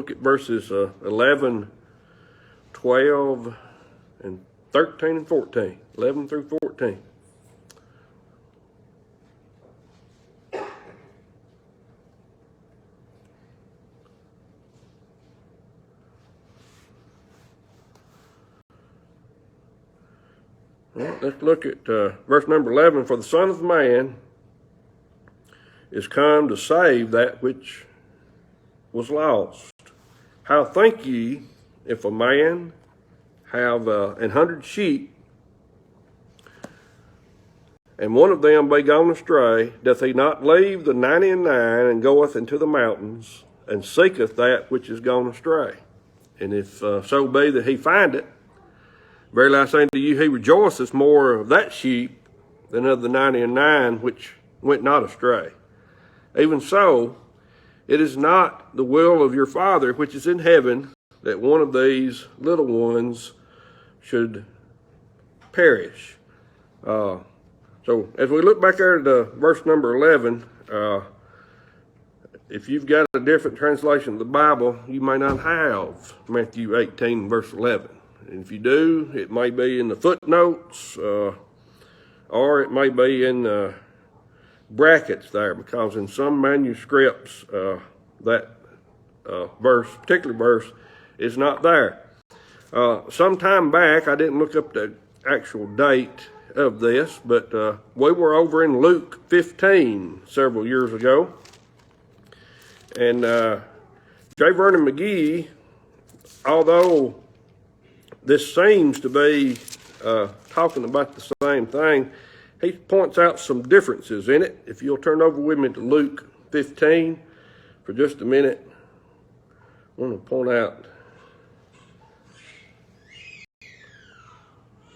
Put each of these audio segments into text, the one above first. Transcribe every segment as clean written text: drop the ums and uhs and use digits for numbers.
look at verses 11, 12, and 13 and 14. 11 through 14. Well, let's look at verse number 11. For the Son of Man is come to save that which was lost. How think ye, if a man have 100 sheep, and one of them be gone astray, doth he not leave the 99 and goeth into the mountains, and seeketh that which is gone astray? And if so be that he find it, verily I say unto you, he rejoiceth more of that sheep than of the 99 which went not astray. Even so, it is not the will of your Father which is in heaven that one of these little ones should perish. So as we look back there to verse number 11, if you've got a different translation of the Bible, you may not have Matthew 18, verse 11. And if you do, it may be in the footnotes, or it may be in brackets there, because in some manuscripts that particular verse is not there. Some time back, I didn't look up the actual date of this, but we were over in Luke 15 several years ago, and J. Vernon McGee, although this seems to be talking about the same thing, he points out some differences in it. If you'll turn over with me to Luke 15 for just a minute, I want to point out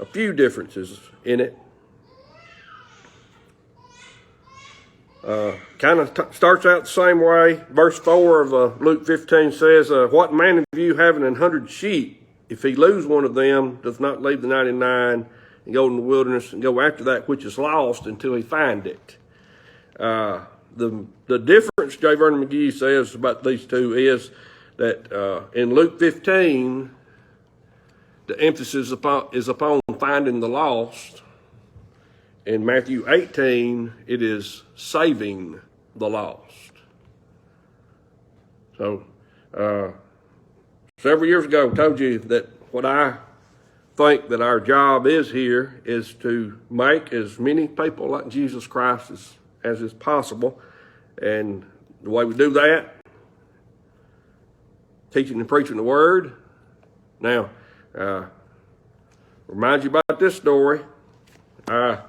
a few differences in it. Kind of starts out the same way. Verse 4 of Luke 15 says, what man of you having 100 sheep, if he lose one of them, does not leave the 99 and go in the wilderness and go after that which is lost until he find it? The difference J. Vernon McGee says about these two is that in Luke 15, the emphasis is upon finding the lost. In Matthew 18, it is saving the lost. So, several years ago, I told you that what I think that our job is here is to make as many people like Jesus Christ as is possible. And the way we do that, teaching and preaching the Word. Now, remind you about this story. I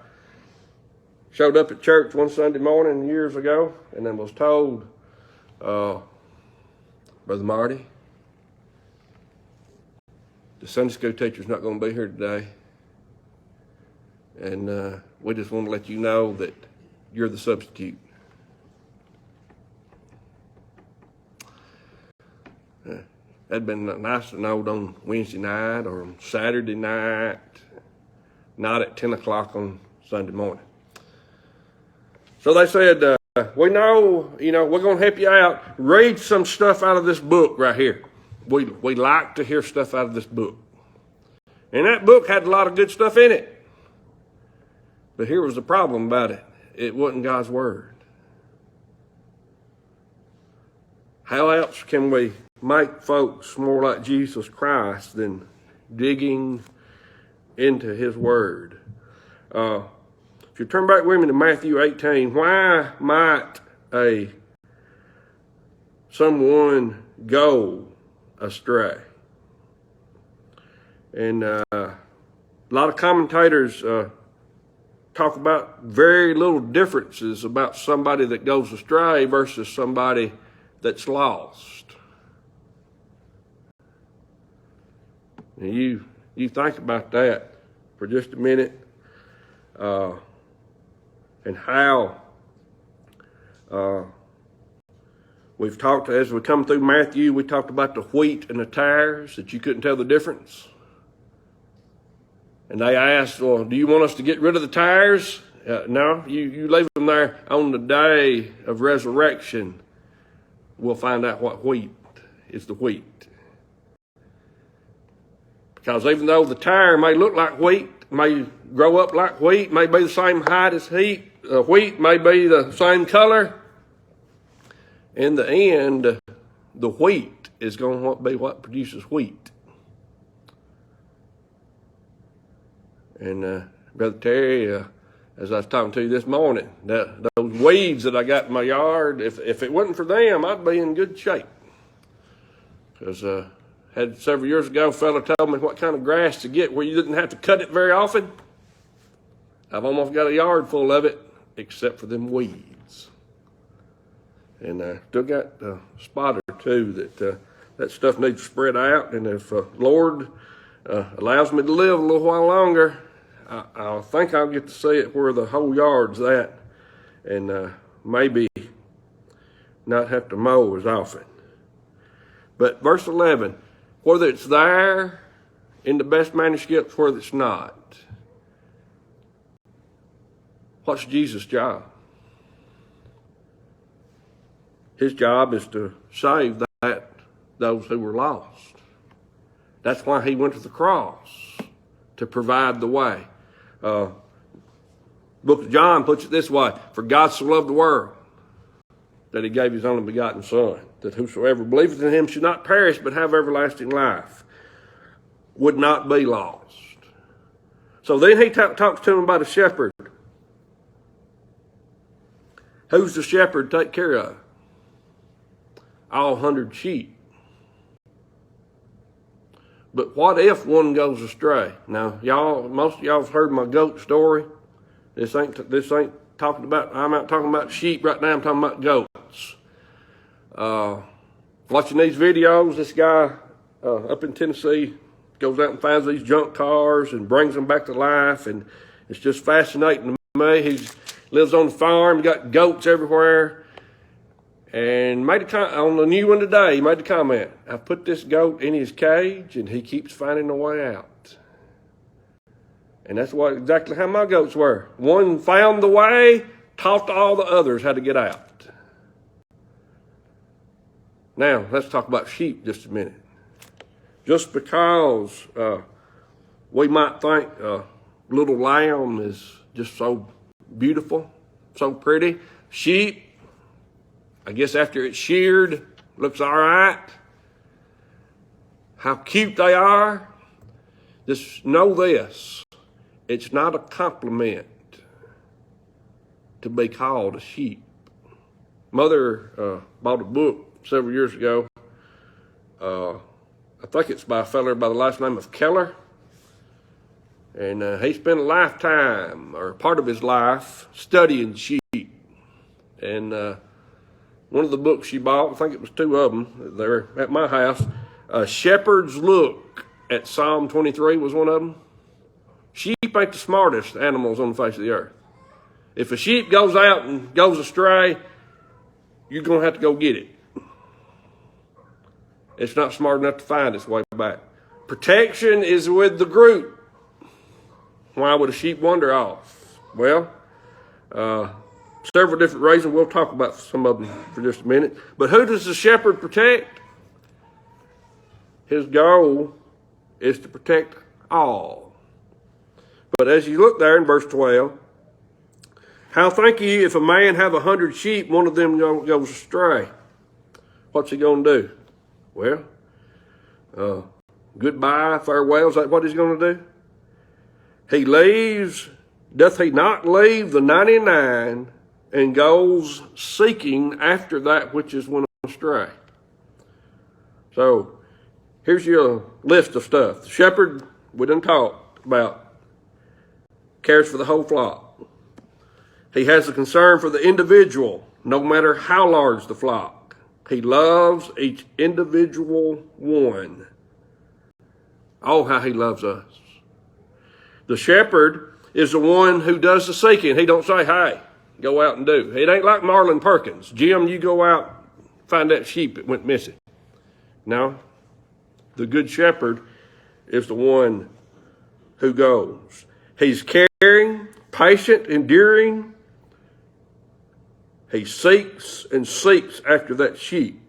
showed up at church one Sunday morning years ago, and then was told, Brother Marty, the Sunday school teacher's not going to be here today, and we just want to let you know that you're the substitute. That'd been nice to know on Wednesday night or on Saturday night, not at 10 o'clock on Sunday morning. So they said, we know, we're going to help you out. Read some stuff out of this book right here. We like to hear stuff out of this book. And that book had a lot of good stuff in it. But here was the problem about it. It wasn't God's Word. How else can we make folks more like Jesus Christ than digging into His Word? If you turn back with me to Matthew 18, why might someone go astray? And a lot of commentators talk about very little differences about somebody that goes astray versus somebody that's lost. And you think about that for just a minute, and how we've talked, as we come through Matthew, we talked about the wheat and the tares, that you couldn't tell the difference. And they asked, well, do you want us to get rid of the tares? No, you leave them there. On the day of resurrection, we'll find out what wheat is the wheat. Because even though the tare may look like wheat, may grow up like wheat, may be the same height as wheat, may be the same color, in the end, the wheat is going to be what produces wheat. And Brother Terry, as I was talking to you this morning, those weeds that I got in my yard, if it wasn't for them, I'd be in good shape. Because had several years ago, a fella told me what kind of grass to get where you didn't have to cut it very often. I've almost got a yard full of it, except for them weeds. And still got a spot or two that stuff needs to spread out. And if Lord allows me to live a little while longer, I think I'll get to see it where the whole yard's at, and maybe not have to mow as often. But verse 11, whether it's there in the best manuscripts, whether it's not, what's Jesus' job? His job is to save those who were lost. That's why he went to the cross, to provide the way. Book of John puts it this way: for God so loved the world that he gave his only begotten Son, that whosoever believeth in him should not perish but have everlasting life, would not be lost. So then he talks to him about a shepherd. Who's the shepherd take care of? All 100 sheep. But what if one goes astray? Now, most of y'all have heard my goat story. This ain't talking about, I'm not talking about sheep right now, I'm talking about goats. Watching these videos, this guy up in Tennessee goes out and finds these junk cars and brings them back to life, and it's just fascinating to me. He lives on the farm, got goats everywhere. And on the new one today, he made the comment, I put this goat in his cage and he keeps finding a way out. And that's exactly how my goats were. One found the way, taught all the others how to get out. Now, let's talk about sheep just a minute. Just because we might think little lamb is just so beautiful, so pretty, sheep, I guess after it's sheared, looks all right. How cute they are. Just know this. It's not a compliment to be called a sheep. Mother bought a book several years ago. I think it's by a fella by the last name of Keller. And he spent a lifetime, or part of his life, studying sheep. And one of the books she bought, I think it was 2 of them, they're at my house. Shepherd's Look at Psalm 23 was one of them. Sheep ain't the smartest animals on the face of the earth. If a sheep goes out and goes astray, you're going to have to go get it. It's not smart enough to find its way back. Protection is with the group. Why would a sheep wander off? Well, several different reasons. We'll talk about some of them for just a minute. But who does the shepherd protect? His goal is to protect all. But as you look there in verse 12, how think ye if a man have 100 sheep, one of them goes astray? What's he going to do? Well, goodbye, farewell. Is that what he's going to do? He leaves, doth he not leave the 99 and goes seeking after that which is went astray? So, here's your list of stuff. The shepherd, we done talked about, cares for the whole flock. He has a concern for the individual, no matter how large the flock. He loves each individual one. Oh, how he loves us. The shepherd is the one who does the seeking. He don't say, hey, go out and do. It ain't like Marlon Perkins. Jim, you go out, find that sheep that went missing. No, the good shepherd is the one who goes. He's caring, patient, enduring. He seeks and seeks after that sheep.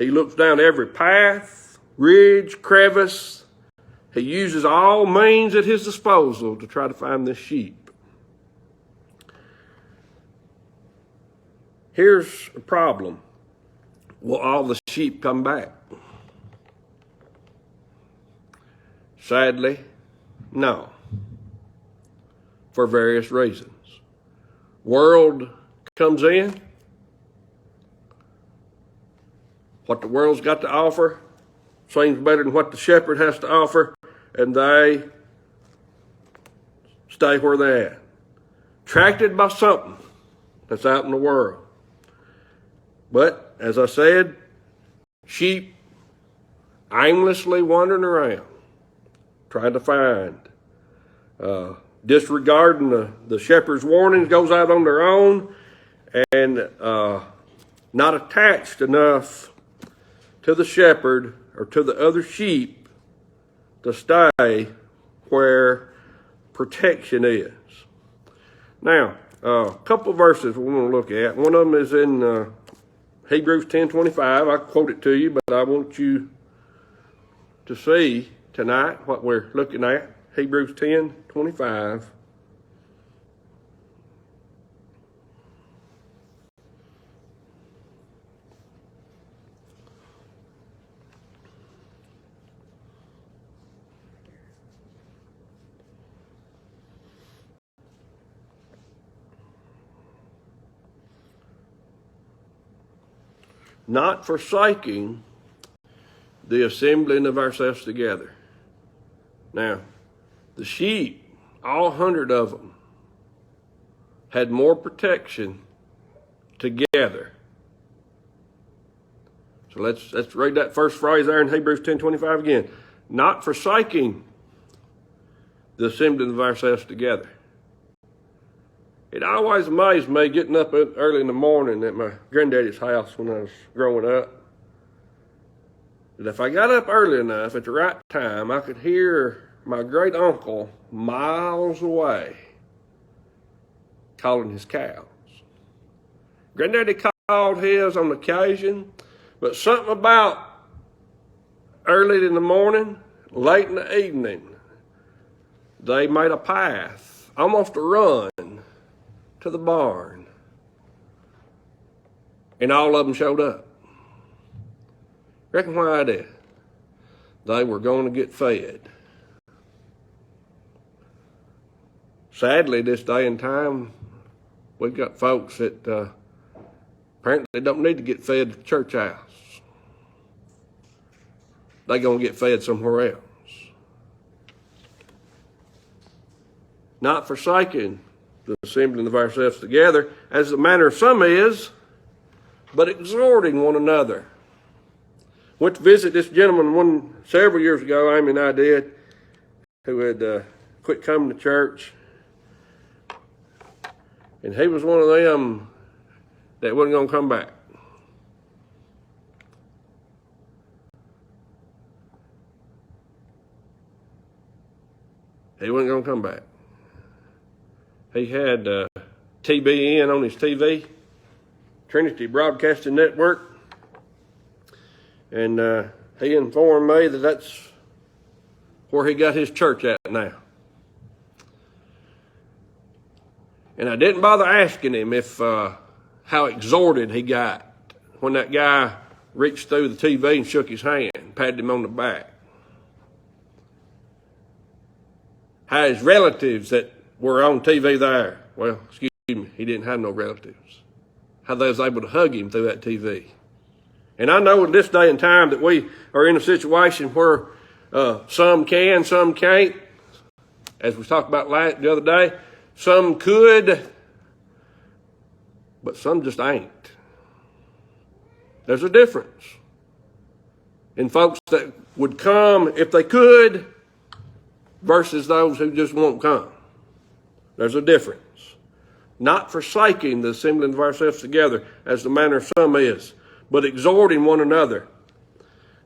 He looks down every path, ridge, crevice. He uses all means at his disposal to try to find this sheep. Here's a problem. Will all the sheep come back? Sadly, no. For various reasons. World comes in. What the world's got to offer seems better than what the shepherd has to offer, and they stay where they're at. Attracted by something that's out in the world. But, as I said, sheep aimlessly wandering around, trying to find, disregarding the shepherd's warnings, goes out on their own, and not attached enough to the shepherd or to the other sheep to stay where protection is. Now, a couple of verses we want to look at. One of them is in Hebrews 10:25. I quote it to you, but I want you to see tonight what we're looking at. Hebrews 10:25. Not forsaking the assembling of ourselves together. Now, the sheep, all 100 of them, had more protection together. So let's read that first phrase there in Hebrews 10:25 again. Not forsaking the assembling of ourselves together. It always amazed me getting up early in the morning at my granddaddy's house when I was growing up, that if I got up early enough at the right time, I could hear my great uncle miles away calling his cows. Granddaddy called his on occasion, but something about early in the morning, late in the evening, they made a path, almost a run, to the barn. And all of them showed up. Reckon why I did? They were going to get fed. Sadly, this day and time, we've got folks that apparently don't need to get fed at the church house. They're going to get fed somewhere else. Not forsaking the assembling of ourselves together, as the manner of some is, but exhorting one another. Went to visit this gentleman several years ago, Amy and I did, who had quit coming to church. And he was one of them that wasn't going to come back. He wasn't going to come back. He had TBN on his TV, Trinity Broadcasting Network, and he informed me that that's where he got his church at now. And I didn't bother asking him if how exhorted he got when that guy reached through the TV and shook his hand, patted him on the back. How his relatives that were on TV there, well, excuse me, he didn't have no relatives. How they was able to hug him through that TV. And I know in this day and time that we are in a situation where some can, some can't. As we talked about the other day, some could, but some just ain't. There's a difference in folks that would come if they could versus those who just won't come. There's a difference. Not forsaking the assembling of ourselves together, as the manner of some is, but exhorting one another.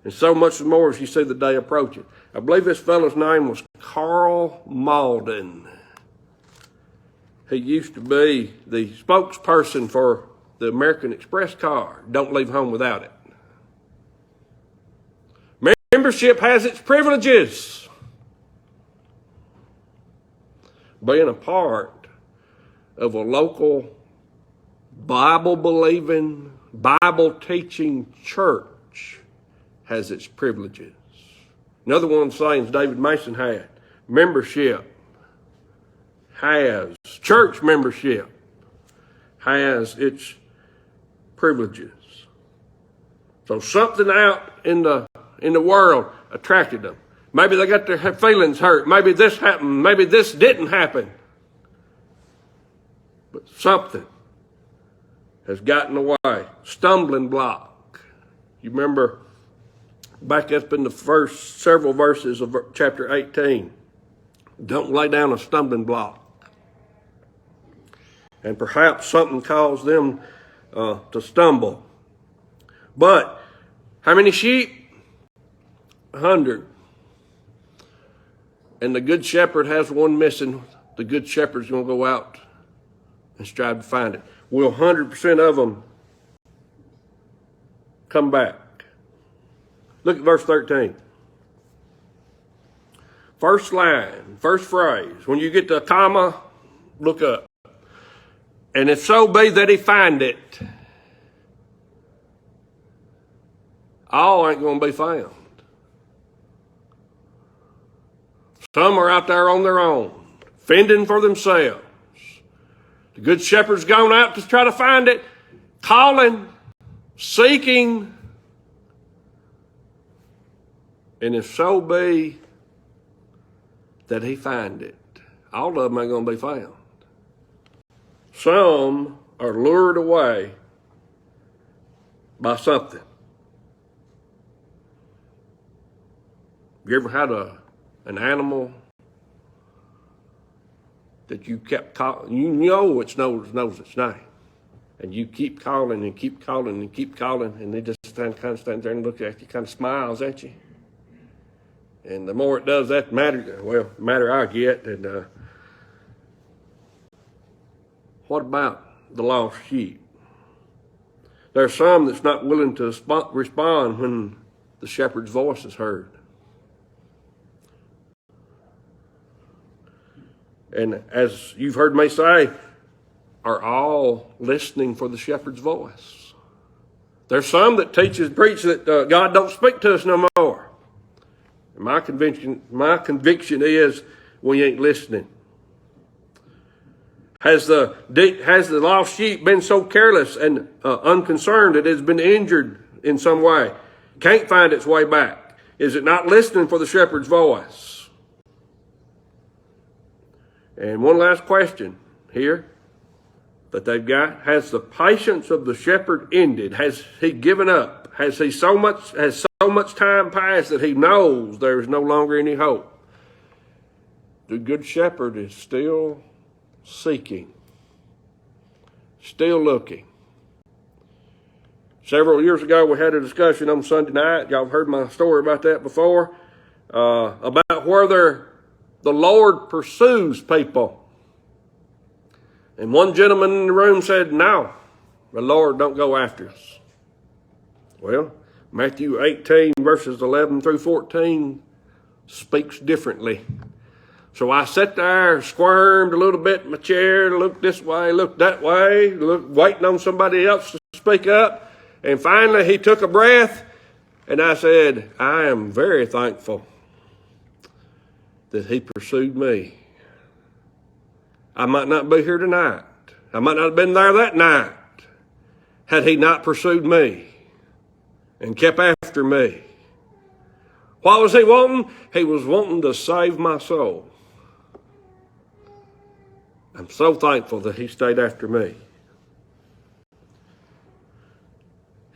And so much more as you see the day approaching. I believe this fellow's name was Carl Malden. He used to be the spokesperson for the American Express card. Don't leave home without it. membership has its privileges. Being a part of a local Bible-believing, Bible-teaching church has its privileges. Another one of the sayings David Mason had, membership has, church membership has its privileges. So something out in the world attracted them. Maybe they got their feelings hurt. Maybe this happened. Maybe this didn't happen. But something has gotten away. Stumbling block. You remember back up in the first several verses of chapter 18. Don't lay down a stumbling block. And perhaps something caused them to stumble. But how many sheep? 100. And the good shepherd has one missing. The good shepherd's going to go out and strive to find it. Will 100% of them come back? Look at verse 13. First line, first phrase. When you get to a comma, look up. And if so be that he find it, all ain't going to be found. Some are out there on their own, fending for themselves. The good shepherd's gone out to try to find it, calling, seeking. And if so be that he find it, all of them ain't going to be found. Some are lured away by something. You ever had an animal that you kept calling? You know it knows its name. And you keep calling and keep calling and keep calling, and they just kind of stand there and look at you, kind of smiles at you. And the more it does that, matter I get. And what about the lost sheep? There's some that's not willing to respond when the shepherd's voice is heard. And as you've heard me say, are all listening for the shepherd's voice. There's some that preach that God don't speak to us no more. And my conviction is we ain't listening. Has the lost sheep been so careless and unconcerned that it's been injured in some way? Can't find its way back? Is it not listening for the shepherd's voice? And one last question here that they've got. Has the patience of the shepherd ended? Has he given up? Has so much time passed that he knows there is no longer any hope? The good shepherd is still seeking, still looking. Several years ago, we had a discussion on Sunday night. Y'all have heard my story about that before, about whether the Lord pursues people. And one gentleman in the room said, no, the Lord don't go after us. Well, Matthew 18, verses 11 through 14 speaks differently. So I sat there, squirmed a little bit in my chair, looked this way, looked that way, waiting on somebody else to speak up. And finally he took a breath, and I said, I am very thankful that he pursued me. I might not be here tonight. I might not have been there that night had he not pursued me and kept after me. What was he wanting? He was wanting to save my soul. I'm so thankful that he stayed after me.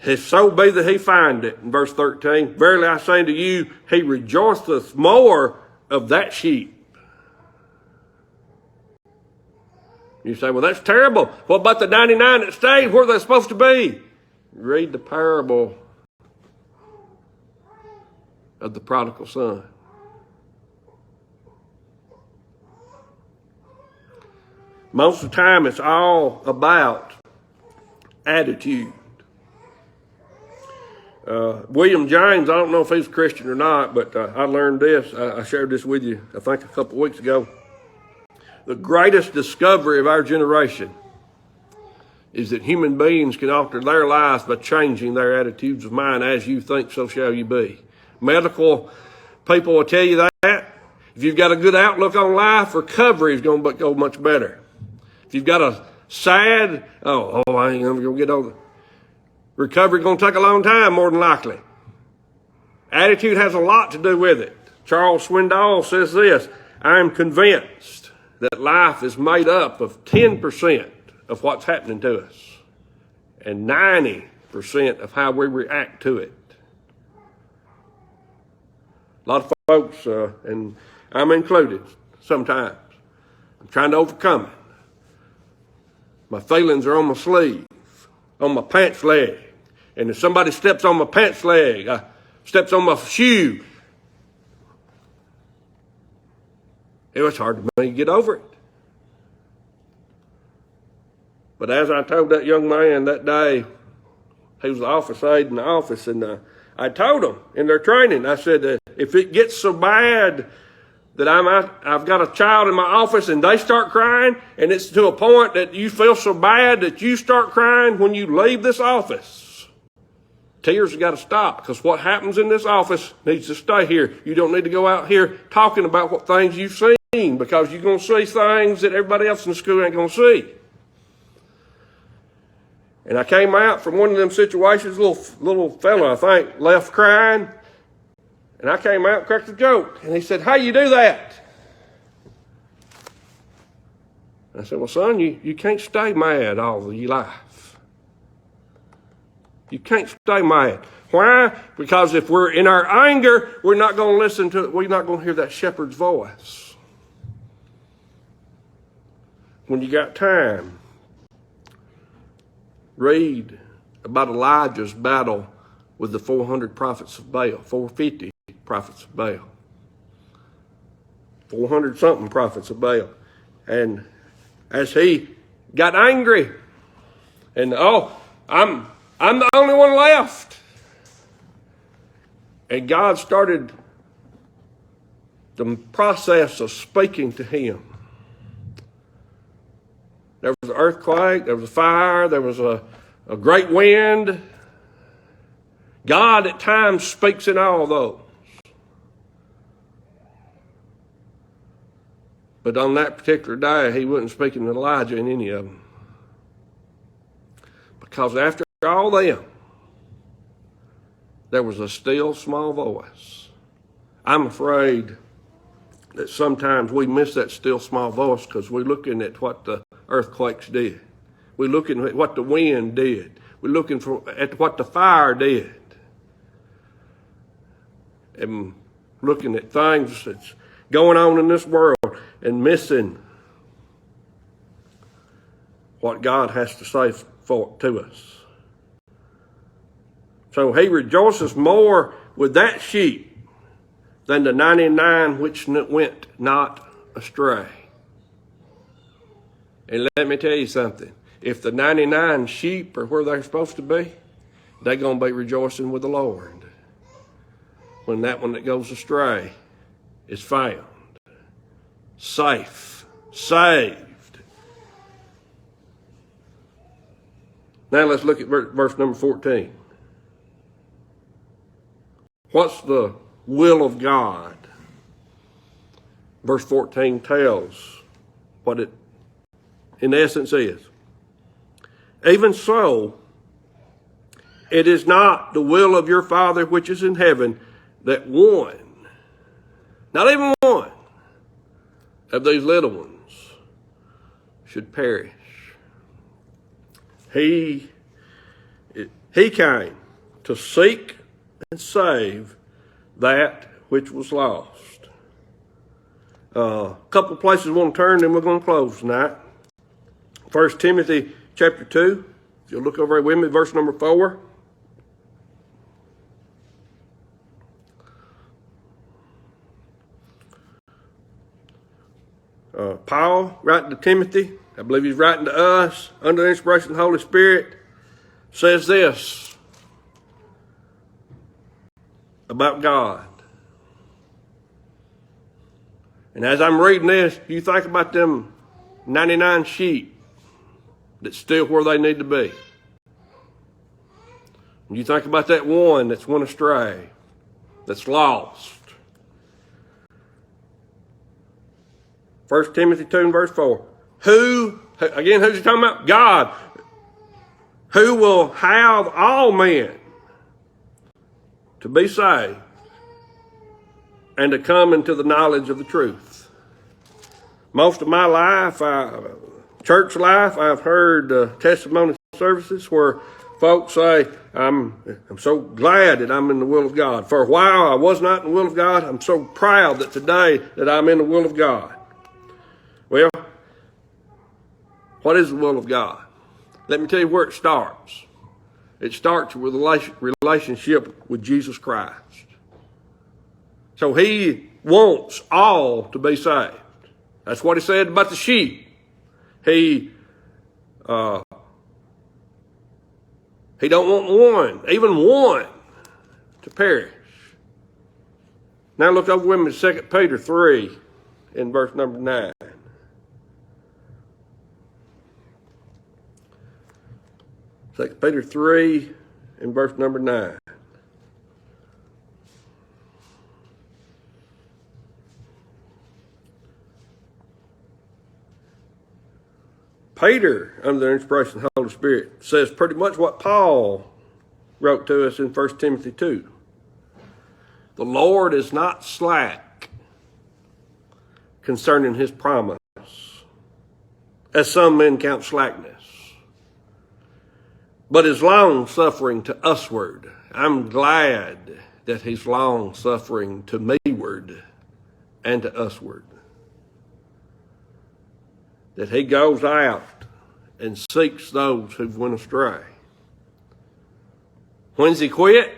If so be that he find it, in verse 13, verily I say unto you, he rejoiceth more of that sheep. You say, well, that's terrible. What about the 99 that stayed? Where are they supposed to be? Read the parable of the prodigal son. Most of the time, it's all about attitude. William James, I don't know if he's a Christian or not, but I learned this. I shared this with you, I think, a couple of weeks ago. The greatest discovery of our generation is that human beings can alter their lives by changing their attitudes of mind. As you think, so shall you be. Medical people will tell you that. If you've got a good outlook on life, recovery is going to go much better. If you've got a sad, I ain't going to get over it. Recovery is going to take a long time, more than likely. Attitude has a lot to do with it. Charles Swindoll says this: I am convinced that life is made up of 10% of what's happening to us and 90% of how we react to it. A lot of folks, and I'm included sometimes, I'm trying to overcome it. My feelings are on my sleeve, on my pants leg. And if somebody steps on my pants leg, steps on my shoe, it was hard for me to get over it. But as I told that young man that day, he was the office aide in the office, and I told him in their training, I said, if it gets so bad that I've got a child in my office and they start crying, and it's to a point that you feel so bad that you start crying when you leave this office, tears have got to stop, because what happens in this office needs to stay here. You don't need to go out here talking about what things you've seen, because you're going to see things that everybody else in the school ain't going to see. And I came out from one of them situations, little fella, I think, left crying. And I came out and cracked a joke. And he said, how you do that? I said, well, son, you can't stay mad all of your life. You can't stay mad. Why? Because if we're in our anger, we're not going to listen to it. We're not going to hear that shepherd's voice. When you got time, read about Elijah's battle with the 400 prophets of Baal, 450 prophets of Baal, 400-something prophets of Baal. And as he got angry, and I'm the only one left. And God started the process of speaking to him. There was an earthquake, there was a fire, there was a great wind. God at times speaks in all those. But on that particular day, he wasn't speaking to Elijah in any of them. Because after all them, there was a still small voice. I'm afraid that sometimes we miss that still small voice because we're looking at what the earthquakes did. We're looking at what the wind did. We're looking at what the fire did. And looking at things that's going on in this world and missing what God has to say to us. So he rejoices more with that sheep than the 99 which went not astray. And let me tell you something. If the 99 sheep are where they're supposed to be, they're going to be rejoicing with the Lord when that one that goes astray is found, safe, saved. Now let's look at verse number 14. What's the will of God? Verse 14 tells what it in essence is. Even so, it is not the will of your Father which is in heaven that one, not even one, of these little ones should perish. He came to seek and save that which was lost. A couple of places we want to turn, then we're going to close tonight. 1 Timothy chapter 2. If you'll look over here with me, verse number 4. Paul, writing to Timothy, I believe he's writing to us, under the inspiration of the Holy Spirit, says this: about God. And as I'm reading this, you think about them 99 sheep that's still where they need to be. And you think about that one that's went astray, that's lost. 1 Timothy 2 and verse 4. Who's he talking about? God. Who will have all men to be saved and to come into the knowledge of the truth. Most of my life, church life, I've heard testimony services where folks say, I'm so glad that I'm in the will of God. For a while, I was not in the will of God. I'm so proud that today that I'm in the will of God. Well, what is the will of God? Let me tell you where it starts. It starts with a relationship with Jesus Christ. So he wants all to be saved. That's what he said about the sheep. He don't want even one, to perish. Now look over with me to 2 Peter 3 in verse number 9. 2 Peter 3 in verse number 9. Peter, under the inspiration of the Holy Spirit, says pretty much what Paul wrote to us in 1 Timothy 2. The Lord is not slack concerning his promise, as some men count slackness, but is long-suffering to usward. I'm glad that he's long-suffering to meward and to usward. That he goes out and seeks those who've went astray. When's he quit?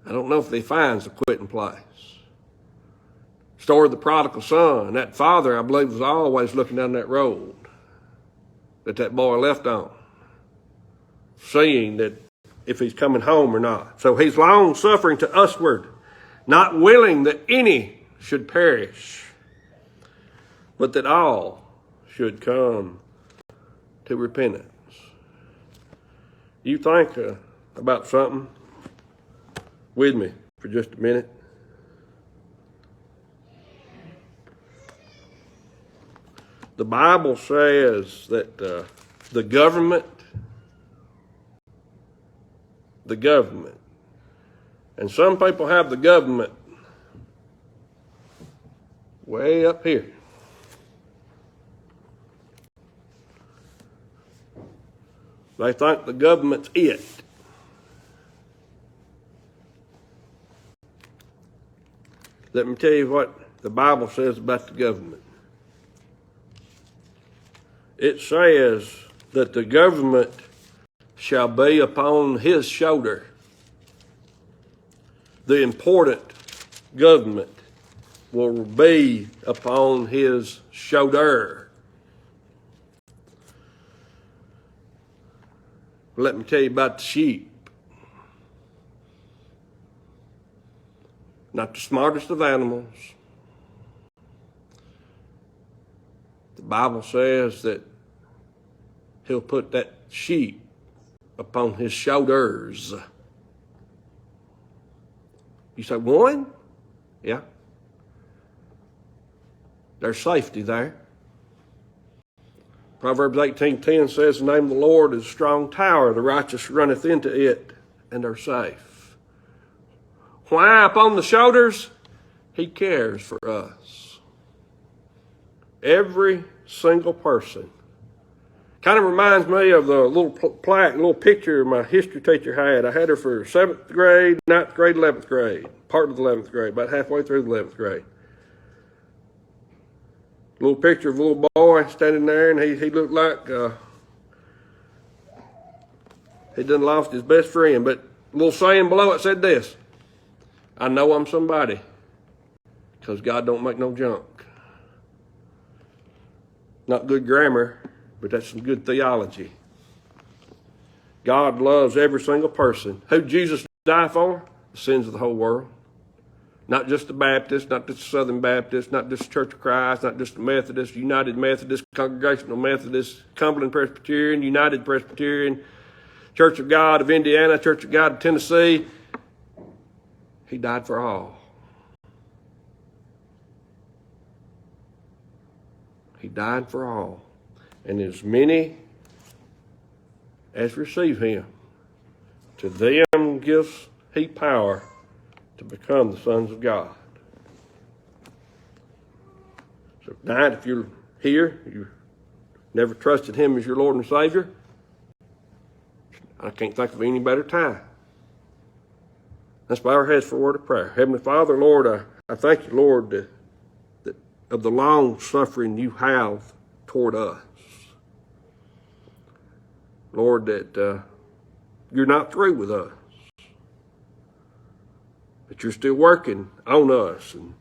I don't know if he finds the quitting place. Story of the prodigal son. That father, I believe, was always looking down that road that boy left on, seeing that if he's coming home or not. So he's long-suffering to usward, not willing that any should perish, but that all should come to repentance. You think about something with me for just a minute. The Bible says that the government, and some people have the government way up here. They think the government's it. Let me tell you what the Bible says about the government. It says that the government shall be upon his shoulder. The important government will be upon his shoulder. Let me tell you about the sheep. Not the smartest of animals. The Bible says that he'll put that sheep upon his shoulders. You say, one? Yeah. There's safety there. Proverbs 18:10 says, the name of the Lord is a strong tower. The righteous runneth into it, and are safe. Why upon the shoulders? He cares for us. Every single person. Kind of reminds me of the little plaque, little picture my history teacher had. I had her for 7th grade, 9th grade, 11th grade. Part of the 11th grade, about halfway through the 11th grade. Little picture of a little boy standing there, and he looked like he done lost his best friend. But a little saying below it said this: I know I'm somebody, because God don't make no junk. Not good grammar, but that's some good theology. God loves every single person. Who did Jesus die for? The sins of the whole world. Not just the Baptist, not just the Southern Baptist, not just the Church of Christ, not just the Methodist, United Methodist, Congregational Methodist, Cumberland Presbyterian, United Presbyterian, Church of God of Indiana, Church of God of Tennessee. He died for all. He died for all. And as many as receive him, to them gives he power to become the sons of God. So tonight, if you're here, you've never trusted him as your Lord and Savior, I can't think of any better time. Let's bow our heads for a word of prayer. Heavenly Father, Lord, I thank you, Lord, that of the long suffering you have toward us. Lord, that you're not through with us, but you're still working on us and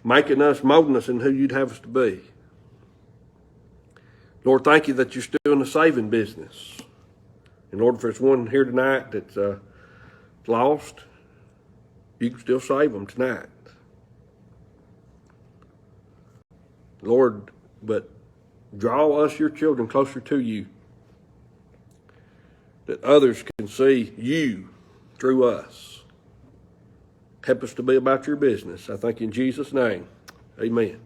making us, molding us in who you'd have us to be. Lord, thank you that you're still in the saving business. And Lord, if there's one here tonight that's lost, you can still save them tonight. Lord, but draw us, your children, closer to you, that others can see you through us. Help us to be about your business. I thank you in Jesus' name. Amen.